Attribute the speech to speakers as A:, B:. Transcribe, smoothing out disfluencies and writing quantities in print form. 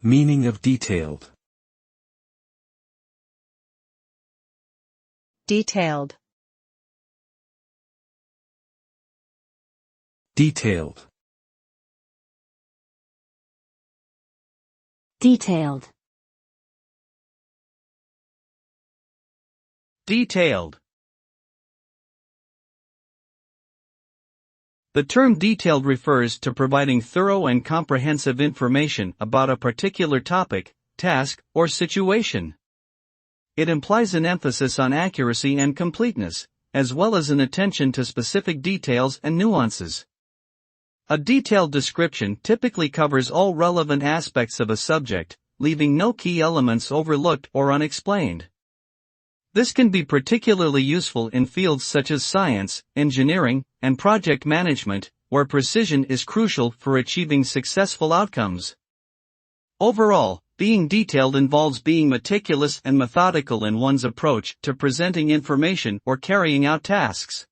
A: Meaning of detailed.
B: Detailed.
A: Detailed.
B: Detailed.
C: Detailed. The term detailed refers to providing thorough and comprehensive information about a particular topic, task, or situation. It implies an emphasis on accuracy and completeness, as well as an attention to specific details and nuances. A detailed description typically covers all relevant aspects of a subject, leaving no key elements overlooked or unexplained. This can be particularly useful in fields such as science, engineering, and project management, where precision is crucial for achieving successful outcomes. Overall, being detailed involves being meticulous and methodical in one's approach to presenting information or carrying out tasks.